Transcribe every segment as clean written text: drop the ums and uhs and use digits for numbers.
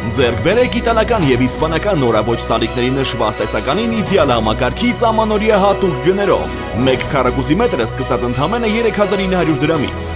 Ձեռք բերեք իտալական եւ իսպանական նորաբոճ սալիկների նշված տեսականին իդեալ համակարգից ամանորյա հատուկ գներով։ 1 քառակուսի մետրը սկսած ընդամենը 3900 դրամից։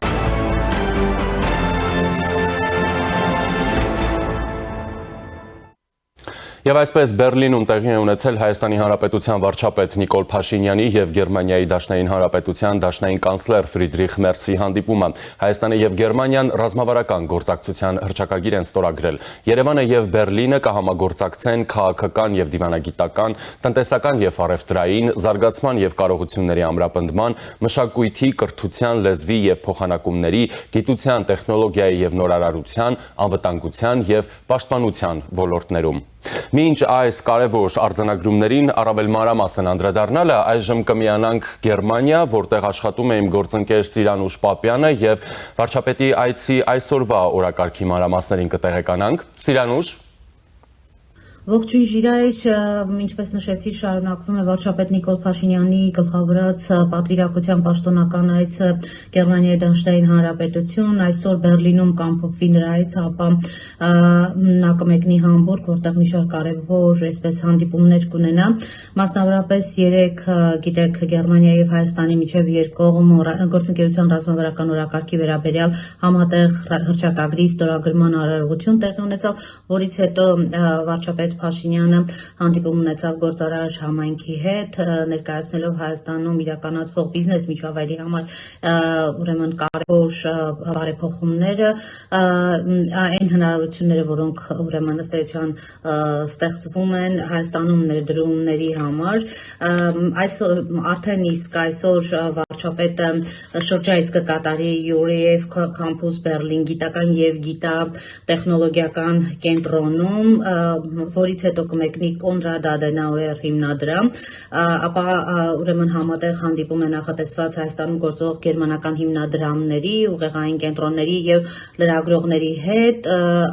Եվ այսպես Բերլինում տեղի է ունեցել Հայաստանի Հանրապետության վարչապետ Նիկոլ Փաշինյանի եւ Գերմանիայի Դաշնային Հանրապետության դաշնային կանցլեր Ֆրիդրիխ Մերցի հանդիպումը։ Հայաստանը եւ Գերմանիան ռազմավարական գործակցության հռչակագիր են ստորագրել։ Երևանը եւ Բերլինը կհամագործակցեն քաղաքական եւ դիվանագիտական, տնտեսական եւ առևտրային, զարգացման եւ կարողությունների ամրապնդման, մշակույթի, կրթության, լեզվի եւ փոխանակումների, գիտության, տեխնոլոգիայի եւ նորարարության, անվտանգության եւ պաշտպանության ոլորտներում։ Մինչ այս կարևոր արձանագրումներին առավել մանրամասն անդրադառնալը այժմ կմիանանք Գերմանիա, որտեղ աշխատում է իմ գործընկեր Սիրանուշ Պապյանը եւ վարչապետի այցի այսօրվա օրակարգի մանրամասներին կտեղեկանանք։ Սիրանուշ, Ողջույն Ժիրայր, ինչպես նշեցի, շարունակվում է վարչապետ Նիկոլ Փաշինյանի գլխավորած պատվիրակության պաշտոնական այցը Գերմանիայի Դաշնային Հանրապետություն, այսօր Բերլինում կամփոփվի նրա այցը, ապա նա կմեկնի Համբուրգ, որտեղ մի շարք կարևոր այսպես հանդիպումներ կունենա, մասնավորապես 3, գիտեք, Գերմանիայի եւ Հայաստանի միջև երկկողմ գործընկերության ռազմավարական օրակարգի վերաբերյալ համատեղ հռչակագրի ստորագրման արարողություն տեղի ունեցավ, որից հետո վարչապետ Փաշինյանը հանդիպում ունեցավ գործարար համայնքի հետ, ներկայացնելով Հայաստանում իրականացվող բիզնես միջավայրի համար ուրեմն կարևոր բարեփոխումները, այն հնարավորությունները, որոնք ուրեմն ըստ էության ստեղծվում են Հայաստանում ներդրումների համար, արդեն իսկ այսօր վարչապետը շրջայց կկատարի Յուրիև Campus Berlin գիտական եւ գիտատեխնոլոգիական կենտրոնում, որից հետո կմեկնի Կոնրադ Ադենաուեր հիմնադրամ, ապա ուրեմն համատեղ հանդիպում է նախատեսված Հայաստանում գործող գերմանական հիմնադրամների, ուղեղային կենտրոնների եւ լրագրողների հետ,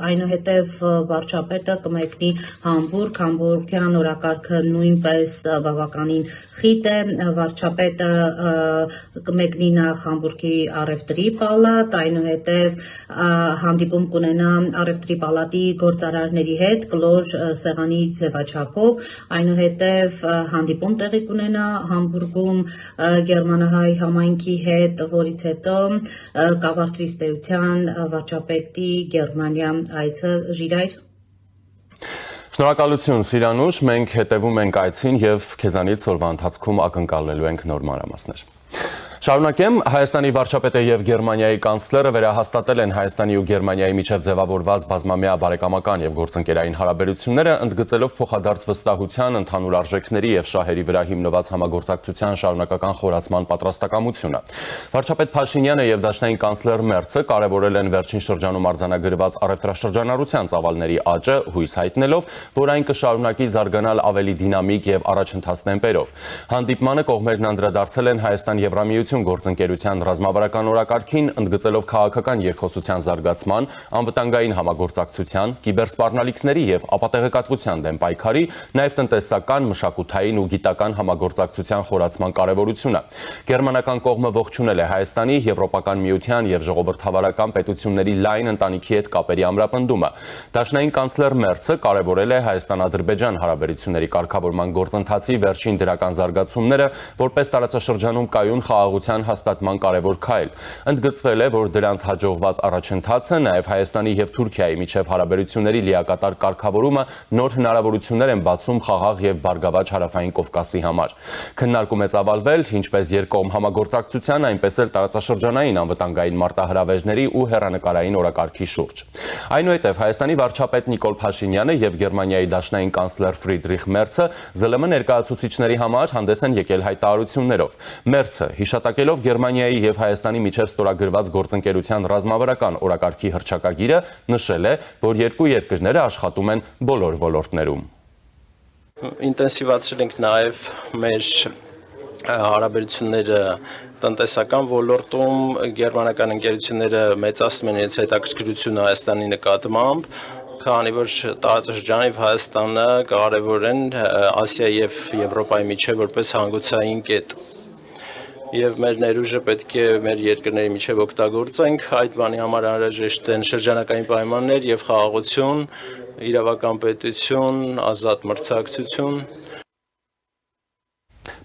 այնուհետեւ վարչապետը կմեկնի Համբուրգ, Համբուրգյան օրակարգը նույնպես բավականին խիտ է, վարչապետը կմեկնի նախ Համբուրգի առևտրի պալատ, այնուհետև հանդիպում կունենա առևտրի պալատի գործարարների հետ կլոր սեղանի ձևաչափով, այնուհետև հանդիպում տեղի կունենա Համբուրգում գերմանահայ համայնքի հետ, որից հետո կավարտվի ըստ էության վարչապետի Գերմանիա այցը։ Ժիրայր։ Շնորհակալություն Սիրանուշ, մենք հետևում ենք այցին եւ քեզանից օրվա ընթացքում ակնկալելու ենք նոր մանրամասներ։ Շարունակեմ, Հայաստանի վարչապետը եւ Գերմանիայի կանցլերը վերահաստատել են Հայաստանի ու Գերմանիայի միջև ձևավորված բազմամյա բարեկամական եւ գործընկերային հարաբերությունները, ընդգծելով փոխադարձ վստահության, ընդհանուր արժեքների եւ շահերի վրա հիմնված համագործակցության շարունակական խորացման պատրաստակամությունը։ Վարչապետ Փաշինյանը եւ դաշնային կանցլեր Մերցը կարևորել են վերջին շրջանում արձանագրված առևտրաշրջանառության ծավալների աճը, հույս հայտնելով, որ այն կշարունակի զարգանալ ավելի դինամիկ եւ առաջընթաց տեմպերով։ Հանդիպմանը կողմերն անդրադարձել են Հայաստան-Եվրամիություն գործընկերության ռազմավարական օրակարգին, ընդգծելով քաղաքական երկխոսության զարգացման, անվտանգային համագործակցության, կիբերսպառնալիքների եւ ապատեղեկատվության դեմ պայքարի, նաեւ տնտեսական, մշակութային ու գիտական համագործակցության խորացման կարեւորությունը։ Գերմանական կողմը ողջունել է Հայաստանի, Եվրոպական միության եւ ժողովրդավարական պետությունների լայն ընտանիքի հետ կապերի ամրապնդումը։ Դաշնային կանցլեր Մերցը կարևորել է Հայաստան-Ադրբեջան հարաբերությունների կարգավորման գործընթացի վերջին դրական զարգացումները, որպես տարածաշրջանում կայուն խաղաղության հաստատման կարևոր քայլ։ Ընդգծվել է, որ դրանց հաջողված առաջընթացը նաև Հայաստանի եւ Թուրքիայի միջև հարաբերությունների լիակատար կարգավորումը նոր հնարավորություններ են բացում խաղաղ եւ բարգավաճ հարավային Կովկասի համար։ Քննարկում է ծավալվել ինչպես երկկողմ համագործակցության, այնպես էլ տարածաշրջանային անվտանգային մարտահրավերների ու հեռանկարային օրակարգի շուրջ։ Այնուհետև Հայաստանի վարչապետ Նիկոլ Փաշինյանը եւ Գերմանիայի դաշնային կանցլեր Ֆրիդրիխ Մերցը ԶԼՄ ներկայացուցիչների համար հանդես են եկել հայտարարություններով։ Մերցը հիշատակելով Գերմանիայի եւ Հայաստանի միջև ստորագրված գործընկերության ռազմավարական օրակարգի հռչակագիրը, նշել է, որ երկու երկրները աշխատում են բոլոր ոլորտներում։ Ինտենսիվացրել ենք նաեւ մեր հարաբերությունները տնտեսական ոլորտում, գերմանական ընկերությունները մեծացնում են իրենց հետաքրքրությունը Հայաստանի նկատմամբ, քանի որ տարածաշրջանը եւ Հայաստանը կարևոր են Ասիայի եւ Եվրոպայի միջև որպես հանգուցային կետ։ եւ մեր ներուժը պետք է մեր երկրների միջև օգտագործենք, այդ բանի համար անհրաժեշտ են շրջանակային պայմաններ եւ խաղաղություն, իրավական պետություն, ազատ մրցակցություն։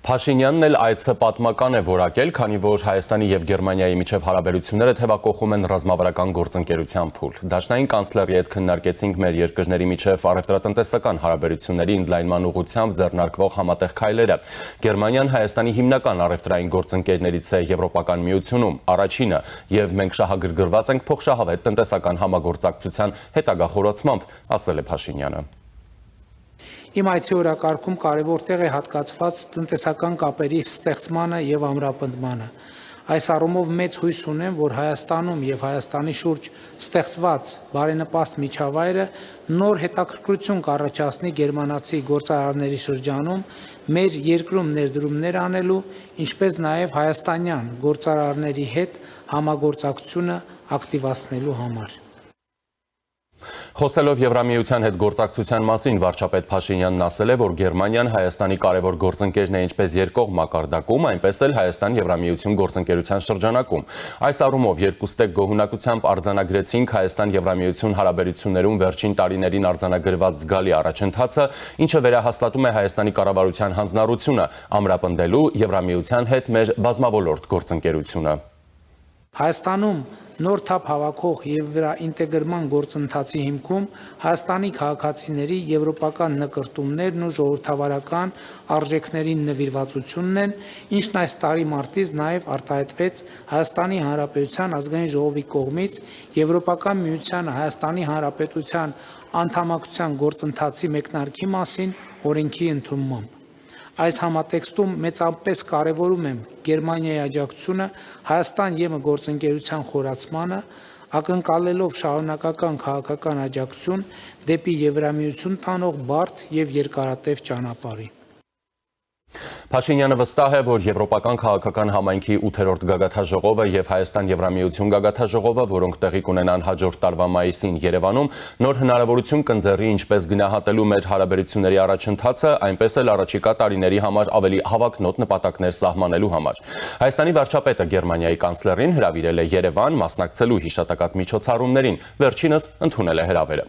Փաշինյանն էլ այցը պատմական է որակել, քանի որ Հայաստանի եւ Գերմանիայի միջև հարաբերությունները թևակողում են ռազմավարական գործընկերության փուլ։ Դաշնային կանցլերի հետ քննարկեցինք մեր երկրների միջև առևտրատնտեսական հարաբերությունների ընդլայնման ուղղությամբ ձեռնարկվող համատեղ քայլերը։ Գերմանիան Հայաստանի հիմնական առևտրային գործընկերներից է Եվրոպական միությունում, առաջինը, եւ մենք շահագրգռված ենք փոխշահավետ տնտեսական համագործակցության հետագա խորացմամբ, ասել է Փաշինյանը։ Իմ այցի օրակարգում կարևոր տեղ է հատկացված տնտեսական կապերի ստեղծմանը եւ ամրապնդմանը։ Այս առումով մեծ հույս ունեմ, որ Հայաստանում եւ Հայաստանի շուրջ ստեղծված բարենպաստ միջավայրը նոր հետաքրքրություն կառաջացնի գերմանացի գործարարների շրջանում մեր երկրում ներդրումներ անելու, ինչպես նաեւ հայաստանյան գործարարների հետ համագործակցությունը ակտիվացնելու համար։ Խոսելով Եվրամիության հետ գործակցության մասին, վարչապետ Փաշինյանն ասել է, որ Գերմանիան Հայաստանի կարևոր գործընկերն է ինչպես երկկողմ մակարդակում, այնպես էլ Հայաստան-Եվրամիություն գործընկերության շրջանակում։ Այս առումով երկուստեք գոհունակությամբ արձանագրեցինք Հայաստան-Եվրամիություն հարաբերություններում վերջին տարիներին արձանագրված զգալի առաջընթացը, ինչը վերահաստատում է Հայաստանի կառավարության հանձնառությունը ամրապնդելու Եվրամիության հետ մեր բազմավոլորտ գործընկերությունը։ Հայաստանում նոր թափ հավաքող եւ վերաինտեգրման գործընթացի հիմքում Հայաստանի քաղաքացիների եվրոպական նկրտումներն ու ժողովրդավարական արժեքներին նվիրվածությունն են, ինչն այս տարի մարտից նաեւ արտահայտվեց Հայաստանի Հանրապետության ազգային ժողովի կողմից Եվրոպական միության Հայաստանի Հանրապետության անդամակցության գործընթացի մեկնարկի մասին օրենքի ընդունմամբ։ Այս համատեքստում մեծապես կարևորում եմ Գերմանիայի աջակցությունը Հայաստան-ԵՄ գործընկերության խորացմանը, ակնկալելով շարունակական քաղաքական աջակցություն դեպի Եվրամիություն տանող բարդ եւ երկարատև ճանապարհի։ Փաշինյանը վստահ է, որ Եվրոպական քաղաքական համայնքի 8-րդ գագաթաժողովը եւ Հայաստան-Եվրամիություն գագաթաժողովը, որոնք տեղի կունենան հաջորդ տարվա մայիսին Երևանում, նոր հնարավորություն կընձեռի ինչպես գնահատելու մեր հարաբերությունների առաջընթացը, այնպես էլ առաջիկա տարիների համար ավելի հավակնոտ նպատակներ սահմանելու համար։ Հայաստանի վարչապետը Գերմանիայի կանցլերին հրավիրել է Երևան մասնակցելու հիշատակած միջոցառումներին, վերջինս ընդունել է հրավերը։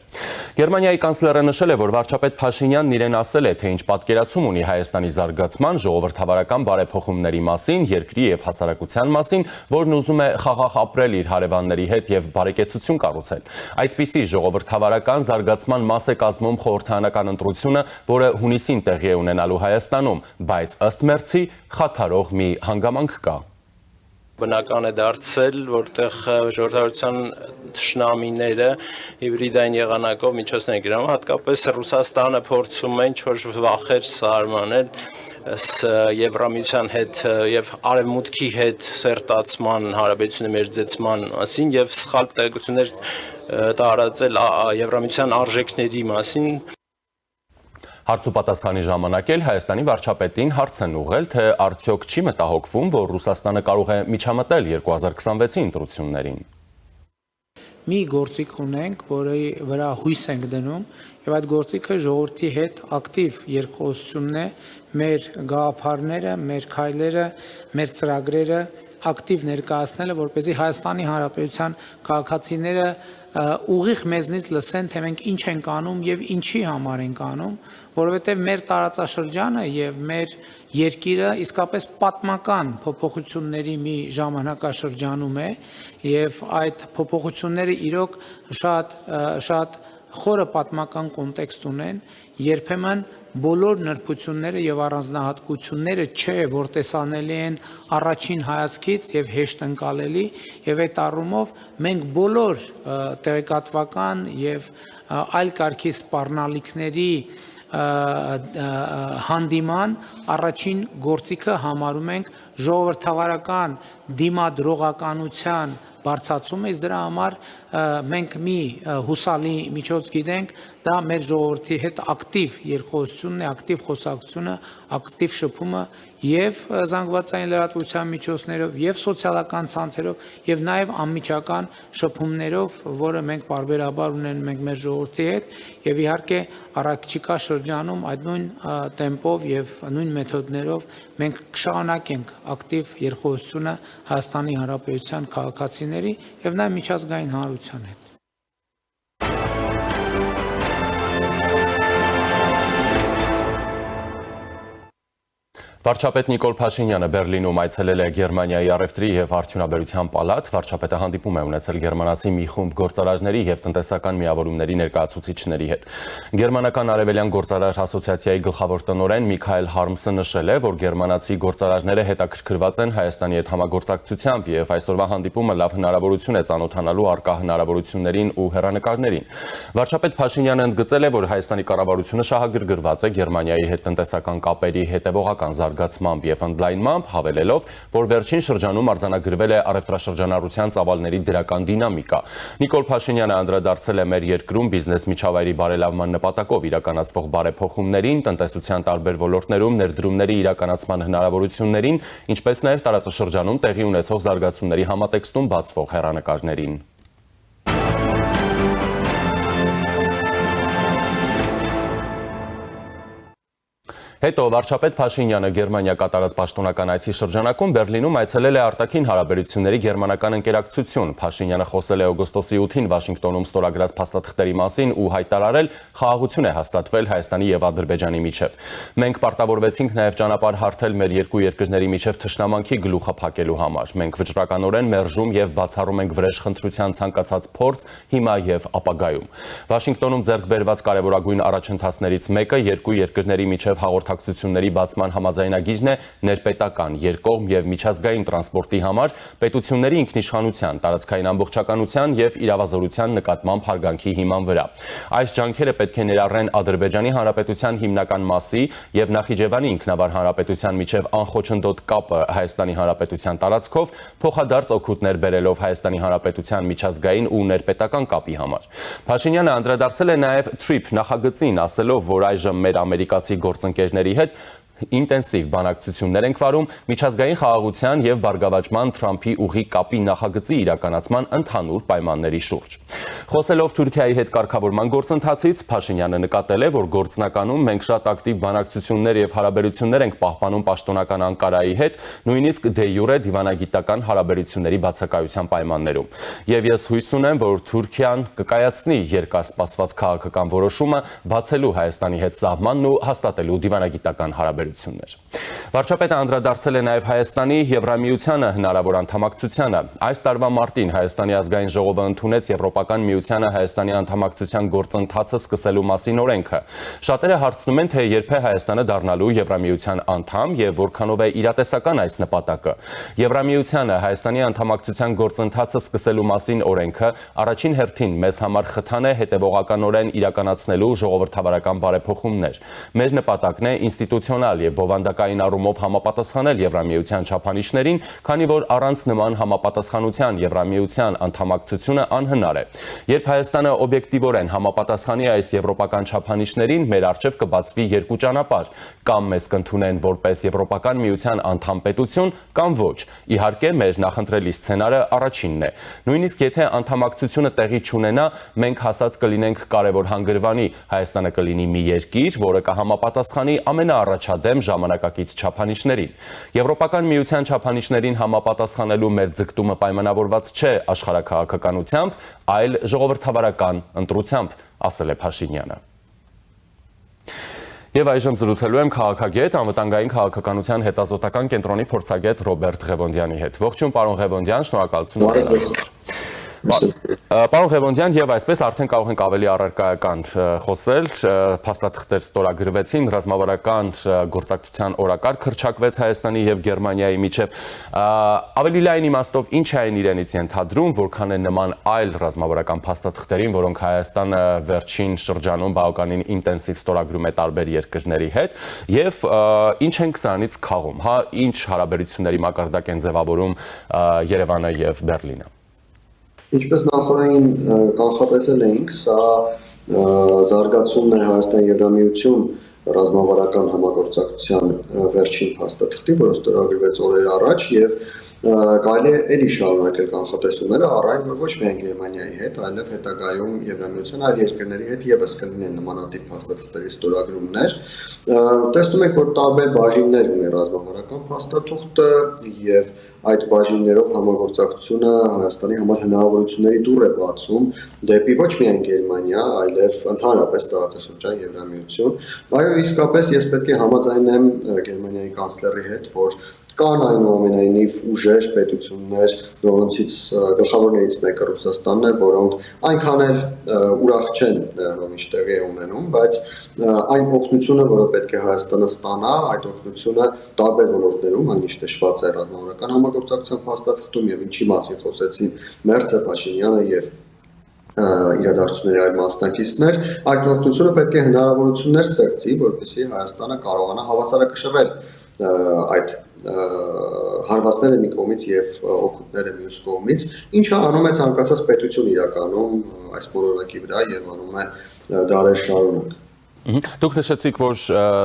Գերմանիայի կանցլերը նշել է, որ վարչապետ Փաշինյանն իրեն ասել է, թե ինչ պատկերացում ունի Հայաստանի զարգացման ժողովրդավարական բարեփոխումների մասին, երկրի եւ հասարակության մասին, որն ուզում է խաղաղ ապրել իր հարևանների հետ եւ բարեկեցություն կառուցել։ Այդպիսի ժողովրդավարական զարգացման մաս է կազմում խորհրդարանական ընտրությունը, որը հունիսին տեղի է ունենալու Հայաստանում, բայց ըստ Մերցի խաթարող մի հանգամանք կա։ Բնական է դարձել, որտեղ ժողովրդավարության թշնամիները հիբրիդային եղանակով միջոցներ գրում, հատկապես Ռուսաստանը փորձում է ինչ-որ վախեր սարմանել Եվրամիության հետ եւ Արևմուտքի հետ սերտացման հարաբերությունների մերձեցման մասին եւ սխալ տեղեկություններ տարածել Եվրամիության արժեքների մասին։ Հարցուպատասխանի ժամանակ էլ Հայաստանի վարչապետին հարց են ուղղել, թե արդյոք չի մտահոգվում, որ Ռուսաստանը կարող է միջամտել 2026-ի ընտրություններին։ Մի գործիք ունենք, որի վրա հույս ենք դնում, եւ այդ գործիքը ժողովրդի հետ ակտիվ երկխոսությունն է, մեր գաղափարները, մեր քայլերը, մեր ծրագրերը ակտիվ ներկայացնելը, որպեսզի Հայաստանի Հանրապետության քաղաքացիները ուղիղ մեզնից լսեն, թե մենք ինչ ենք անում եւ ինչի համար ենք անում, որովհետեւ մեր տարածաշրջանը եւ մեր երկիրը իսկապես պատմական փոփոխությունների մի ժամանակաշրջանում է եւ այդ փոփոխությունները իրոք շատ խորը պատմական կոնտեքստ ունեն, երբեմն բոլոր նրբությունները եւ առանձնահատկությունները չէ, որ տեսանելի են առաջին հայացքից եւ հեշտ ընկալելի, եւ այդ առումով մենք բոլոր տեղեկատվական եւ այլ կարգի սպառնալիքների հանդիման առաջին գործիքը համարում ենք ժողովրդավարական դիմադրողականության բարձրացումը, իսկ դրա համար մենք մի հուսալի միջոց գիտենք, դա մեր ժողովրդի հետ ակտիվ երկխոսությունն է, ակտիվ խոսակցությունը, ակտիվ շփումը եւ զանգվածային լրատվության միջոցներով, եւ սոցիալական ցանցերով, եւ նաեւ անմիջական շփումներով, որը մենք պարբերաբար ունենք մեր ժողովրդի հետ, եւ իհարկե առաջիկա շրջանում այդ նույն տեմպով եւ նույն մեթոդներով մենք կշարունակենք ակտիվ երկխոսությունը Հայաստանի Հանրապետության քաղաքացիների եւ նաեւ միջազգային հանրության հետ։ Վարչապետ Նիկոլ Փաշինյանը Բերլինում այցելել է Գերմանիայի առևտրի եւ արդյունաբերության պալատ, վարչապետը հանդիպում է ունեցել գերմանացի մի խումբ գործարարների եւ տնտեսական միավորումների ներկայացուցիչների հետ։ Գերմանական Արևելյան գործարար ասոցիացիայի գլխավոր տնօրեն Միքայել Հարմսը նշել է, որ գերմանացի գործարարները հետաքրքրված են Հայաստանի հետ համագործակցությամբ եւ այսօրվա հանդիպումը լավ հնարավորություն է ծանոթանալու առկա հնարավորություններին ու հեռանկարներին։ Վարչապետ Փաշինյանը ընդգծել է, որ Հայաստանի կառավարությունը շահագրգռված է Գերմանիայի հետ տնտեսական կապերի հետևողական զարգացմամբ եւ ընդլայնմամբ, հավելելով, որ վերջին շրջանում արձանագրվել է առևտրաշրջանառության ծավալների դրական դինամիկա։ Նիկոլ Փաշինյանը անդրադարձել է մեր երկրում բիզնես միջավայրի բարելավման նպատակով իրականացվող բարեփոխումներին, տնտեսության տարբեր ոլորտներում ներդրումների իրականացման հնարավորություններին, ինչպես նաեւ տարածաշրջանում տեղի ունեցող զարգացումների համատեքստում բացվող հեռանկարներին։ Հետո վարչապետ Փաշինյանը Գերմանիա կատարած պաշտոնական այցի շրջանակում Բերլինում այցելել է արտաքին հարաբերությունների գերմանական ընկերակցություն։ Փաշինյանը խոսել է օգոստոսի 8-ին Վաշինգտոնում ստորագրած փաստաթղթերի մասին ու հայտարարել, խաղաղություն է հաստատվել Հայաստանի եւ Ադրբեջանի միջև։ Մենք պարտավորվեցինք նաեւ ճանապարհ հարթել մեր երկու երկրների միջև թշնամանքի գլուխը փակելու համար։ Մենք վճռականորեն մերժում եւ բացառում ենք վրեժխնդրության ցանկացած փորձ հիմա եւ ապագայում։ Վաշինգտոնում ձեռք բերված կարևորագույն առաջընթացներից մեկը երկու երկրների միջև հաղորդակցությունների բացման համաձայնագիրն է ներպետական, երկկողմ եւ միջազգային տրանսպորտի համար պետությունների ինքնիշխանության, տարածքային ամբողջականության եւ իրավազորության նկատմամբ հարգանքի հիման վրա։ Այս ջանքերը պետք է ներառեն Ադրբեջանի Հանրապետության հիմնական մասի եւ Նախիջևանի ինքնավար հանրապետության միջև անխոչնդոտ կապը Հայաստանի Հանրապետության տարածքով, փոխադարձ օգուտներ բերելով Հայաստանի Հանրապետության միջազգային ու ներպետական կապի համար։ Փաշինյանը անդրադարձել է նաեւ TRIP նախագծին, ասելով, որ այժմ մեր ամերիկացի գործընկերների հետ ինտենսիվ բանակցություններ ենք վարում միջազգային խաղաղության եւ բարգավաճման Թրամփի ուղի կապի նախագծի իրականացման ընդհանուր պայմանների շուրջ։ Խոսելով Թուրքիայի հետ կարգավորման գործընթացից, Փաշինյանը նկատել է, որ գործնականում մենք շատ ակտիվ բանակցություններ եւ հարաբերություններ ենք պահպանում պաշտոնական Անկարայի հետ, նույնիսկ դե յուրե դիվանագիտական հարաբերությունների բացակայության պայմաններում։ Եվ ես հույս ունեմ, որ Թուրքիան կկայացնի երկար սպասված քաղաքական որոշումը բացելու Հայաստանի հետ սահմանն ու հաստատելու դիվանագիտական հարաբերություններ։ Վարչապետը անդրադարձել է նաև Հայաստանի Եվրամիությանը հնարավոր անդամակցությանը։ Այս տարվա մարտին Հայաստանի ազգային ժողովը ընդունեց Եվրոպական միությանը Հայաստանի անդամակցության գործընթացը սկսելու մասին օրենքը։ Շատերը հարցնում են, թե երբ է Հայաստանը դառնալու Եվրամիության անդամ եւ որքանով է իրատեսական այս նպատակը։ Եվրամիությանը Հայաստանի անդամակցության գործընթացը սկսելու մասին օրենքը առաջին հերթին մեզ համար խթան է հետևողականորեն իրականացնելու ժողովրդավարական բարեփոխումներ։ Մեր նպատակն է ինստիտուցիոնալ եւ բովանդակային առումով համապատասխանել Եվրամիության չափանիշներին, քանի որ առանց նման համապատասխանության Եվրամիության անդամակցությունը անհնար է։ Երբ Հայաստանը օբյեկտիվորեն համապատասխանի այս եվրոպական չափանիշներին, մեր առջև կբացվի երկու ճանապարհ՝ կամ մեզ կընդունեն որպես Եվրոպական միության անդամ պետություն, կամ ոչ։ Իհարկե, մեր նախընտրելի սցենարը առաջինն է։ Նույնիսկ եթե անդամակցությունը տեղի չունենա, մենք հասած կլինենք կարևոր հանգրվանի։ Հայաստանը կլինի մի երկիր, որը կհամապատասխանի ամենաառաջադեմ ժամանակակից չափանիշներին։ Եվրոպական միության չափանիշներին համապատասխանելու մեր ձգտումը պայմանավորված չէ աշխարհաքաղաքականությամբ, այլ ժողովրդավարական ընտրությամբ, ասել է Փաշինյանը։ Եվ այժմ զրուցելու եմ քաղաքագետ, անվտանգային քաղաքականության հետազոտական կենտրոնի փորձագետ Ռոբերտ Ղևոնդյանի հետ։ Ողջույն, պարոն Ղևոնդյան, շնորհակալություն։ Պարոն Ղևոնդյան, եւ այսպես արդեն կարող ենք ավելի առարկայական խոսել, փաստաթղթեր ստորագրվեցին, ռազմավարական գործակցության օրակարգ հռչակվեց Հայաստանի եւ Գերմանիայի միջև։ Ավելի լայն իմաստով ինչ է այն իրենից ենթադրում, որքան է նման այլ ռազմավարական փաստաթղթերին, որոնք Հայաստանը վերջին շրջանում բավականին ինտենսիվ ստորագրում է տարբեր երկրների հետ, եւ ինչ են սրանից քաղում, հա, ինչ հարաբերությունների մակարդակ են ձևավորում Երևանը եւ Բերլինը։ Ինչպես նախորդին կանխատեսել էինք, սա զարգացումն է Հայաստան Եվրամիություն ռազմավարական համագործակցության վերջին փաստաթղթի, որը ստորագրվեց օրեր առաջ եւ կարելի է էլի շարունակել կանխատեսումները առայն որ ոչ միայն Գերմանիայի հետ, այլև հետագայում Եվրամիության այլ երկրների հետ եւս կլինեն նմանատիպ փաստաթղթերի ստորագրումներ։ Տեսնում ենք, որ տարբեր բաժիններ ունի ռազմավարական փաստաթուղթը եւ այդ բաժիններով համագործակցությունը Հայաստանի համար հնարավորությունների դուռ է բացում դեպի ոչ միայն Գերմանիա, այլև ընդհանրապես տարածաշրջան Եվրամիություն։ Այո, իսկապես ես պետք է համաձայնեմ Գերմանիայի կանցլերի հետ, որ կան այնուամենայնիվ ուժեր, պետություններ, որոնցից գլխավորներից մեկը Ռուսաստանն է, որոնք այնքան էլ ուրախ չեն նրանով ինչ տեղի է ունենում, բայց այն օգնությունը, որը պետք է Հայաստանը ստանա, այդ օգնությունը տարբեր ոլորտներում, այնիշ նշված է ռազմավարական համագործակցության փաստաթղթում եւ ինչի մասին խոսեցին Մերցը, Փաշինյանը եւ իրադարձությունների այլ մասնակիցներ, այդ օգնությունը պետք է հնարավորություններ ստեղծի, որպեսզի Հայաստանը կարողանա հավասարակշռել այդ հարվածները մի կողմից եւ օգուտները մյուս կողմից, ինչը անում է ցանկացած պետություն իրականում այս մոլորակի վրա եւ անում է դարեր շարունակ։ Դուք նշեցիք, որ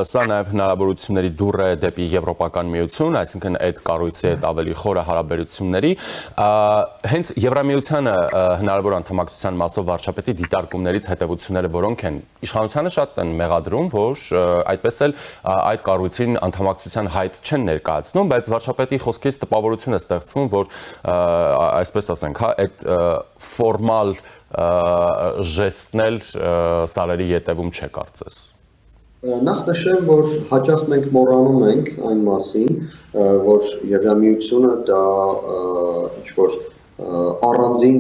սա նաև հնարավորությունների դուռ է դեպի Եվրոպական միություն, այսինքն այդ կառույցի հետ ավելի խորը հարաբերությունների, հենց Եվրամիությանը հնարավոր անդամակցության մասով վարչապետի դիտարկումներից հետևությունները որոնք են, իշխանությանը շատ են մեղադրում, որ այդպես էլ այդ կառույցին անդամակցության հայտ չեն ներկայացնում, բայց վարչապետի խոսքից տպավորություն է ստեղծվում, որ այսպես ասենք, այդ ֆորմալ ժեստնել սարերի ետևում չէ կարծես։ Նախ նշեմ, որ հաճախ մենք մոռանում ենք այն մասին, որ Եվրամիությունը դա ինչ-որ առանձին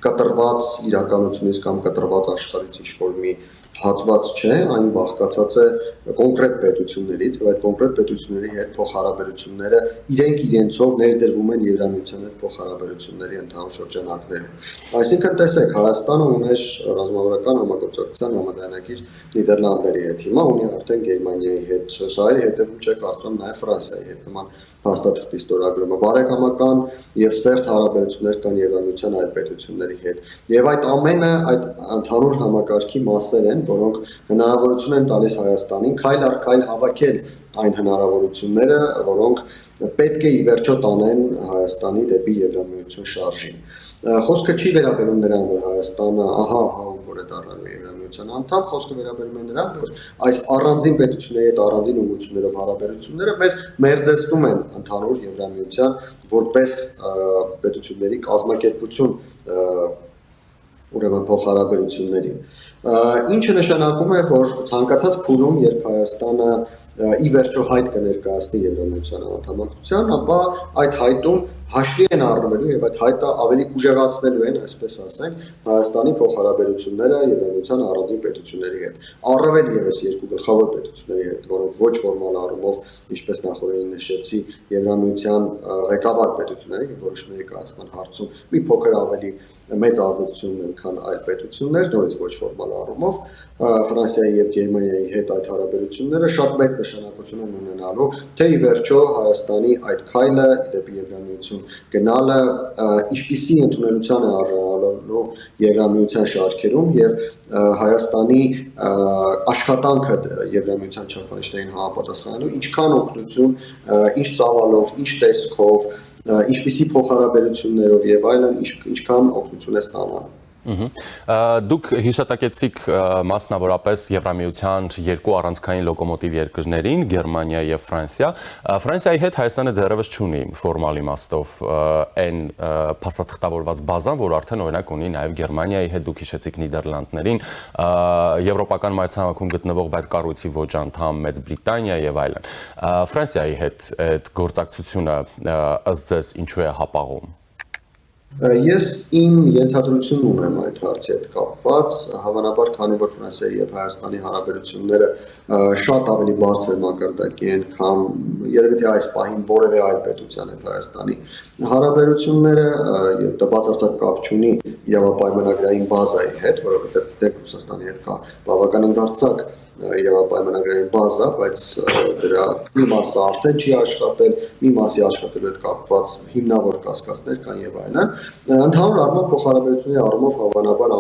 կտրված իրականությունից կամ կտրված աշխարհից ինչ-որ մի հատված չէ, այն բաղկացած է կոնկրետ պետություններից, եւ այդ կոնկրետ պետությունների հետ փոխհարաբերությունները իրենք իրենցով ներդրվում են Եվրամիության հետ փոխհարաբերությունների ընդհանուր շրջանակներում։ Այսինքն տեսեք, Հայաստանը ուներ ռազմավարական համագործակցության համաձայնագիր Նիդերլանդների հետ, հիմա ունի արդեն Գերմանիայի հետ, սա էլ հետևում չէ կարծում նաեւ Ֆրանսիայի հետ նման փաստաթղթի ստորագրումը, բարեկամական եւ սերտ հարաբերություններ կան Եվրամիության այլ պետությունների հետ։ Եվ այդ ամենը այդ ընդհանուր համակարգի մասեր են, որոնք հնարավորություն են տալիս Հայաստանին քայլ առ քայլ հավաքել այն հնարավորությունները, որոնք պետք է ի վերջո տանեն Հայաստանի դեպի Եվրամիություն շարժին։ Խոսքը չի վերաբերում նրան, որ Հայաստանը որ է դառնալու Եվրամիության անդամ, խոսքը վերաբերում է նրան, որ այս առանձին պետությունների հետ առանձին ուղղություններով հարաբերությունները մեզ մերձեցնում են ընդհանուր Եվրամիության որպես պետությունների կազմակերպություն ուրեմն փոխհարաբերություններին։ Ինչը նշանակում է, որ ցանկացած փուլում, երբ Հայաստանը ի վերջո հայտ կներկայացնի Եվրամիության անդամակցության, ապա այդ հայտում հաշվի են առնվելու եւ այդ հայտը ավելի ուժեղացնելու են, այսպես ասենք, Հայաստանի փոխհարաբերությունները Եվրամիության առանձին պետությունների հետ։ Առավել եւս երկու գլխավոր պետությունների հետ, որոնք ոչ ֆորմալ առումով, ինչպես նախորդին նշեցի, Եվրամիության ղեկավար պետությունների եւ որոշումների կայացման հարցում մի փոքր ավելի մեծ ազդեցություն ունեն, քան այլ պետություններ, նորից ոչ ֆորմալ առումով, Ֆրանսիայի եւ Գերմանիայի հետ այդ հարաբերությունները շատ մեծ նշանակություն են ունենալու, թե ի վերջո Հայաստանի այդ քայլը դեպի Եվրամիություն գնալը ինչպիսի ընդունելության է առնելու Եվրամիության շարքերում եւ Հայաստանի աշխատանքը Եվրամիության չափանիշներին համապատասխանելու ինչքան օգնություն, ինչ ծավալով, ինչ տեսքով, ինչպիսի փոխհարաբերություններով եւ այլն ինչքան օգնություն է ստանալու։ Դուք հիշատակեցիք մասնավորապես Եվրամիության երկու առանցքային լոկոմոտիվ երկրներին, Գերմանիա եւ Ֆրանսիա։ Ֆրանսիայի հետ Հայաստանը դեռևս չունի ֆորմալ իմաստով այն փաստաթղթավորված բազան, որ արդեն օրինակ ունի նաեւ Գերմանիայի հետ, դուք հիշեցիք Նիդերլանդներին, Եվրոպական մայրցամաքում գտնվող այդ կառույցի ոչ անդամ Մեծ Բրիտանիա եւ այլն։ Ֆրանսիայի հետ այդ գործակցությունը ըստ ձեզ ինչու է հապաղում։ Ես իմ ենթադրություն ունեմ այդ հարցի հետ կապված, հավանաբար քանի որ Ֆրանսիայի եւ Հայաստանի հարաբերությունները շատ ավելի բարձր մակարդակի են, քան երևի թե այս պահին որևէ այլ պետության հետ Հայաստանի հարաբերությունները եւ դա բացարձակ կապ չունի իրավապայմանագրային բազայի հետ, որովհետեւ դեպի Ռուսաստանի հետ կա բավական ընդարձակ իրավապայմանագրային բազա, բայց դրա մի մասը արդեն չի աշխատել, մի մասի աշխատելու հետ կապված հիմնավոր կասկածներ կան եւ այլն։ Ընդհանուր առմամբ փոխհարաբերությունների առումով հավանաբար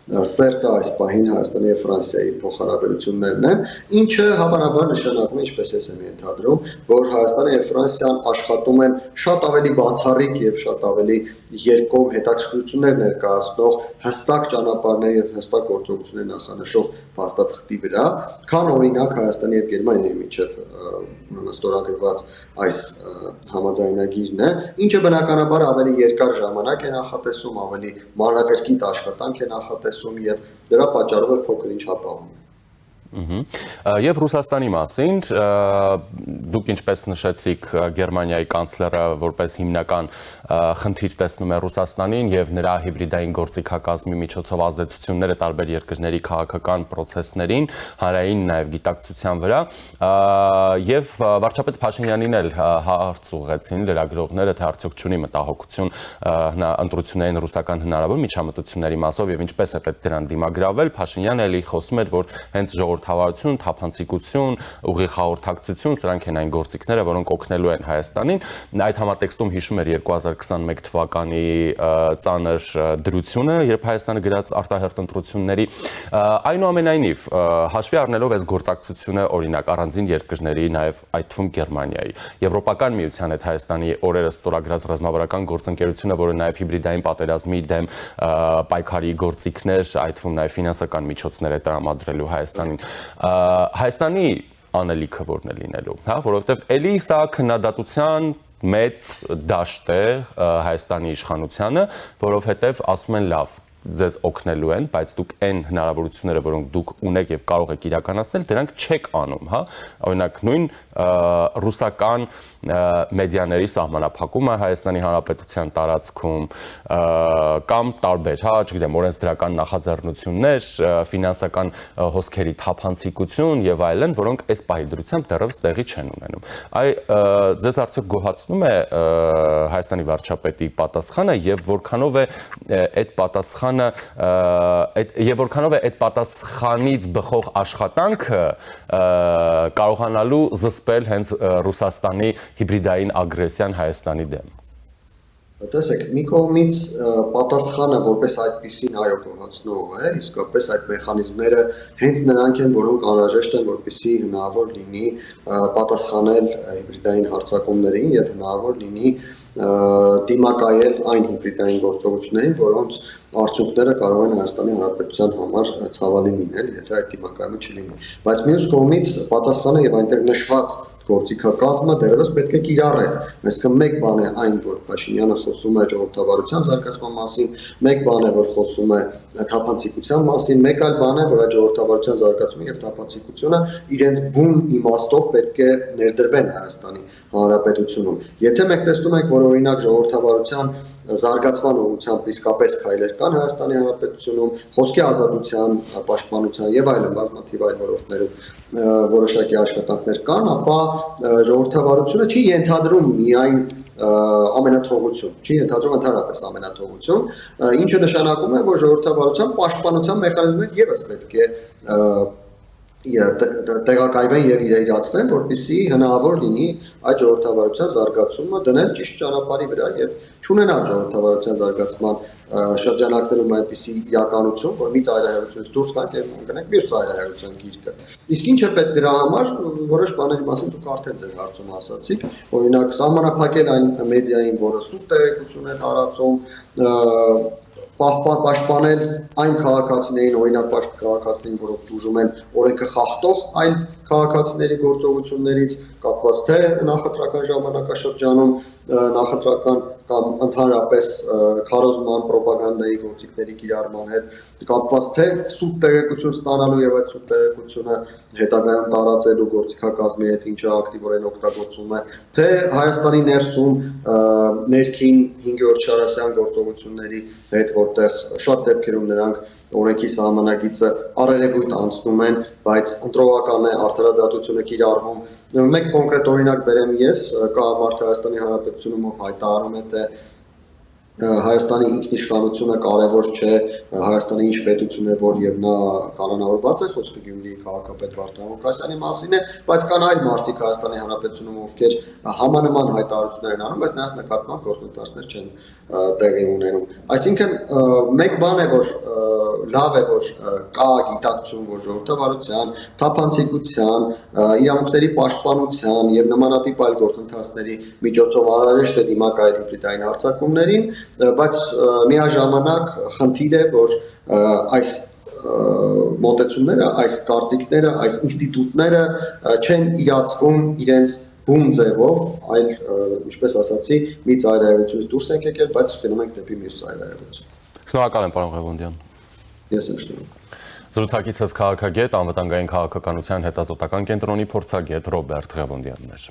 սերտը այս պահին Հայաստանի եւ Ֆրանսիայի փոխհարաբերություններն են, ինչը հավանաբար նշանակում է, ինչպես ես եմ ենթադրում, որ Հայաստանը եւ Ֆրանսիան աշխատում են շատ ավելի բացառիկ եւ շատ ավելի երկկողմ հետաքրքրություններ ներկայացնող հստակ ճանապարհներ եւ հստակ գործողություններ նախանշող փաստաթղթի վրա, քան օրինակ Հայաստանի եւ Գերմանիայի միջև ստորագրված այս համաձայնագիրն է, ինչը բնականաբար ավելի երկար ժամանակ է նախատեսում, ավելի մանրակրկիտ աշխատանք է նախատեսում եւ դրա պատճառով է փոքր ինչ ապահովում։ Եվ Ռուսաստանի մասին, դուք ինչպես նշեցիք, Գերմանիայի կանցլերը որպես հիմնական խնդիր տեսնում է Ռուսաստանին եւ նրա հիբրիդային գործիքակազմի միջոցով ազդեցությունները տարբեր երկրների քաղաքական process-ներին, հանրային նաեւ գիտակցության վրա, եւ վարչապետ Փաշինյանին էլ հարց ուղղեցին լրագրողները, թե արդյոք չունի մտահոգություն ընտրություններին ռուսական հնարավոր միջամտությունների մասով եւ ինչպես է պետք դրան դիմագրավել։ Փաշինյանը էլի խոսում էր, որ հենց ժողովրդավարություն, թափանցիկություն, ուղիղ հաղորդակցություն, սրանք են այն գործիքները, որոնք օգնելու են Հայաստանին։ Այդ համատեքստում հիշում էր 2021 թվականի ծանր դրությունը, երբ Հայաստանը գրած արտահերթ ընտրությունների, այնուամենայնիվ, հաշվի առնելով այս գործակցությունը, օրինակ առանձին երկրների, նաև այդ թվում Գերմանիայի, Եվրոպական միության հետ Հայաստանի օրերս ստորագրած ռազմավարական գործընկերությունը, որը նաև հիբրիդային պատերազմի դեմ պայքարի գործիքներ, այդ թվում նաև ֆինանսական միջոցներ է տրամադրելու Հայաստանին, Հայաստանի անելիքը որն է լինելու, հա, որովհետև էլի սա քննադատության մեծ դաշտ է Հայաստանի իշխանությանը, որովհետև ասում են լավ, ձեզ օգնելու են, բայց դուք այն հնարավորությունները, որոնք դուք ունեք եւ կարող եք իրականացնել, դրանք չեք անում, հա։ Օրինակ նույն ռուսական մեդիաների սահմանափակումը Հայաստանի Հանրապետության տարածքում կամ տարբեր, հա, չգիտեմ, օրենսդրական նախաձեռնություններ, ֆինանսական հոսքերի թափանցիկություն եւ այլն, որոնք այս պահի դրությամբ դեռևս տեղի չեն ունենում։ Ձեզ արդյոք գոհացնում է Հայաստանի վարչապետի պատասխանը եւ որքանով է այդ պատասխանը եւ որքանով է այդ պատասխանից բխող աշխատանքը կարողանալու զսպել հենց Ռուսաստանի հիբրիդային ագրեսիան Հայաստանի դեմ։ Տեսեք, մի կողմից պատասխանը որպես այդպիսին այո գոհացնող է, իսկապես այդ մեխանիզմները հենց նրանք են, որոնք անհրաժեշտ են, որպեսզի հնարավոր լինի պատասխանել հիբրիդային հարձակումներին եւ հնարավոր լինի դիմակայել այն հիբրիդային գործողություններին, որոնց արդյունքները կարող են Հայաստանի Հանրապետության համար ցավալի լինել, եթե այդ դիմակայումը չլինի։ Բայց մյուս կողմից պատասխանը եւ այնտեղ նշված գործիքակազմը դեռևս պետք է կիրառել։ Այսինքն մեկ բան է այն, որ Փաշինյանը խոսում է ժողովրդավարության զարգացման մասին, մեկ բան է, որ խոսում է թափանցիկության մասին, մեկ այլ բան է, որ այդ ժողովրդավարության զարգացումը եւ թափանցիկությունը իրենց բուն իմաստով պետք է ներդրվեն Հայաստանի Հանրապետությունում։ Եթե մենք տեսնում ենք, որ օրինակ ժողովրդավարության զարգացման ուղղությամբ իսկապես քայլեր կան Հայաստանի Հանրապետությունում, խոսքի ազատության, պաշտպանության եւ այլն բազմաթիվ այլ ոլորտներում որոշակի աշխատանքներ կան, ապա ժողովրդավարությունը չի ենթադրում միայն ամենաթողություն, չի ենթադրում ընդհանրապես ամենաթողություն, ինչը նշանակում է, որ ժողովրդավարության պաշտպանության մեխանիզմներ եւս պետք է տեղակայվեն եւ իրացվեն, որպեսզի հնարավոր լինի այդ ժողովրդավարության զարգացումը դնել ճիշտ ճանապարհի վրա եւ չունենալ ժողովրդավարության զարգացման շրջանակներում այնպիսի իրականություն, որ մի ծայրահեղությունից դուրս գանք եւ ընկնենք մյուս ծայրահեղության գիրկը։ Իսկ ինչ է պետք դրա համար, որոշ բաների մասին դուք արդեն ձեր հարցում ասացիք, օրինակ սահմանափակել այն մեդիային, որը սուտ տեղեկություն է տարածում, պաշտպանել այն քաղաքացիներին, օրինակ քաղաքացիներին, որոնք դժում են օրենքը խախտող այլ քաղաքացիների գործողություններից, կապված թե նախընտրական ժամանակաշրջանում նախընտրական կամ ընդհանրապես քարոզման ռոպագանդայի գործիքների կիրառման հետ կապված թե սուտ տեղեկություն ստանալու եւ այդ սուտ տեղեկությունը հետագայում տարածելու գործիքակազմի հետ ինչը ակտիվորեն օգտագործվում է, թե Հայաստանի ներսում ներքին 5-րդ Շարասյան գործողությունների հետ, որտեղ շատ դեպքերում նրանք օրենքի սահմանագիծը առերևույթ անցնում են, բայց ընտրողական է, արդարադատությունը կիրառվում։ Մեկ կոնկրետ օրինակ բերեմ ես, կա մարդ Հայաստանի Հանրապետությունում, ով հայտարարում է, թե Հայաստանի ինքնիշխանությունը կարևոր չէ, Հայաստանի ինչ պետություն է, որ եւ նա կանոնավորված է, խոսքը Գյումրիի քաղաքապետ Վարդան Ղուկասյանի մասին է, բայց կան այլ մարդիկ Հայաստանի Հանրապետությունում, ովքեր համանման հայտարարություններ են անում, բայց նրանց նկատմամբ գործընթացներ չեն տեղի ունենում։ Այսինքն մեկ բան է, որ լավ է, որ կա գիտակցություն, որ ժողովրդավարության, թափանցիկության, իրավունքների պաշտպանության եւ նմանատիպ այլ գործընթացների միջոցով անհրաժեշտ է դիմակայել հիբրիդային հարձակումներին, բայց միաժամանակ խնդիր է, որ այս մոտեցումները, այս կարծիքները, այս ինստիտուտները չեն իրացվում իրենց բուն ձևով, այլ ինչպես ասացի, մի ծայրահեղությունից դուրս ենք եկել, բայց գնում ենք դեպի մյուս ծայրահեղություն։ Շնորհակալ եմ, պարոն Ղևոնդյան։ Ես եմ շնորհակալ։ Զրուցակիցս քաղաքագետ, անվտանգային քաղաքականության հետազոտական կենտրոնի փորձագետ Ռոբերտ Ղևոնդյանն էր։